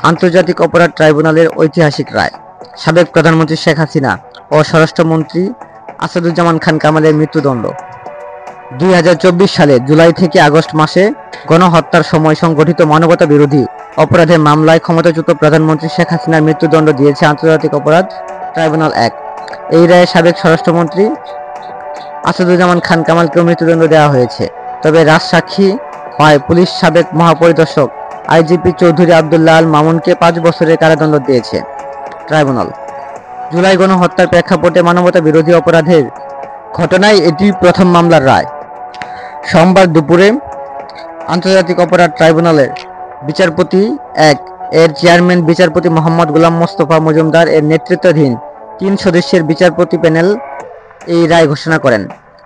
আন্তর্জাতিক অপরাধ ট্রাইব্যুনালের ঐতিহাসিক রায়। সাবেক প্রধানমন্ত্রী শেখ হাসিনা ও স্বরাষ্ট্রমন্ত্রী আসাদুজ্জামান খান কামালের মৃত্যুদণ্ড। 2024 সালে জুলাই থেকে আগস্ট মাসে গণহত্যার সময় সংগঠিত মানবতা বিরোধী অপরাধের মামলায় ক্ষমতাচ্যুত প্রধানমন্ত্রী শেখ হাসিনার মৃত্যুদণ্ড দিয়েছে আন্তর্জাতিক অপরাধ ট্রাইব্যুনাল 1। এই রায়ে সাবেক স্বরাষ্ট্রমন্ত্রী আসাদুজ্জামান খান কামালকেও মৃত্যুদণ্ড দেওয়া হয়েছে। তবে রাজসাক্ষী হয় পুলিশ সাবেক মহাপরিদর্শক আইজিপি চৌধুরী আবদুল্লাহ আল মামুনকে 5 বছরের কারাদণ্ড দিয়েছে ট্রাইব্যুনাল। জুলাই গণহত্যার প্রেক্ষাপটে মানবতা বিরোধী অপরাধের ঘটনায় এটি প্রথম মামলার রায়। সোমবার দুপুরে আন্তর্জাতিক অপরাধ ট্রাইব্যুনালের বিচারপতি 1 এর চেয়ারম্যান বিচারপতি মোহাম্মদ গোলাম মোস্তফা মজুমদার এর নেতৃত্বাধীন 3 সদস্যের বিচারপতি প্যানেল এই রায় ঘোষণা করেন।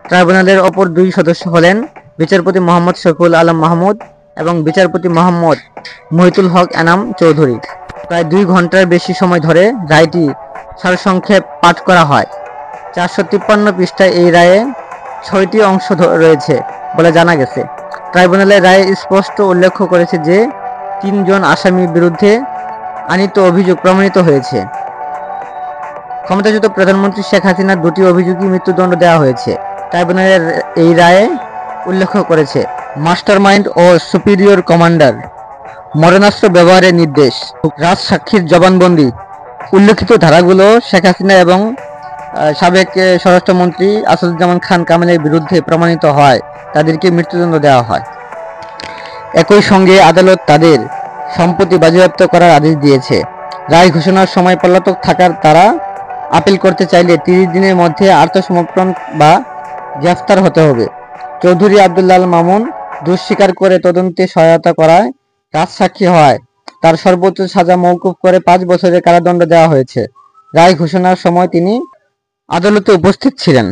ট্রাইব্যুনালের অপর 2 সদস্য হলেন বিচারপতি মোহাম্মদ শফিউল আলম মাহমুদ এবং বিচারপতি মোহাম্মদ মহিতুল হক এনাম চৌধুরী। প্রায় 2 ঘন্টার বেশি সময় ধরে রায়টি সারসংক্ষেপ পাঠ করা হয়। 453 পৃষ্ঠায় এই রায়ে 6টি অংশ রয়েছে বলে জানা গেছে। ট্রাইব্যুনালের রায়ে স্পষ্ট উল্লেখ করেছে যে 3 জন আসামির বিরুদ্ধে আনীত অভিযোগ প্রমাণিত হয়েছে। ক্ষমতাচ্যুত প্রধানমন্ত্রী শেখ হাসিনার 2টি অভিযোগই মৃত্যুদণ্ড দেওয়া হয়েছে। ট্রাইব্যুনালের এই রায়ে উল্লেখ করেছে মাস্টারমাইন্ড ও সুপিরিয়র কমান্ডার, মরণাস্ত্র ব্যবহারের নির্দেশ, রাজসাক্ষীর জবানবন্দি। উল্লেখিত ধারাগুলো শেখ হাসিনা এবং সাবেক স্বরাষ্ট্রমন্ত্রী আসাদুজ্জামান খান কামালের বিরুদ্ধে প্রমাণিত হয় তাদেরকে মৃত্যুদণ্ড দেওয়া হয়। একই সঙ্গে আদালত তাদের সম্পত্তি বাজেয়াপ্ত করার আদেশ দিয়েছে। রায় ঘোষণার সময় পলাতক থাকার তারা আপিল করতে চাইলে 30 দিনের মধ্যে আত্মসমর্পণ বা গ্রেফতার হতে হবে। চৌধুরী আবদুল্লাহ আল মামুন দোষ স্বীকার করে তদন্তে সহায়তা করায় রাজসাক্ষী হয় তার সর্বোচ্চ সাজা মওকুফ করে 5 বছরের কারাদণ্ড দেওয়া হয়েছে। রায় ঘোষণার সময় তিনি আদালতে উপস্থিত ছিলেন।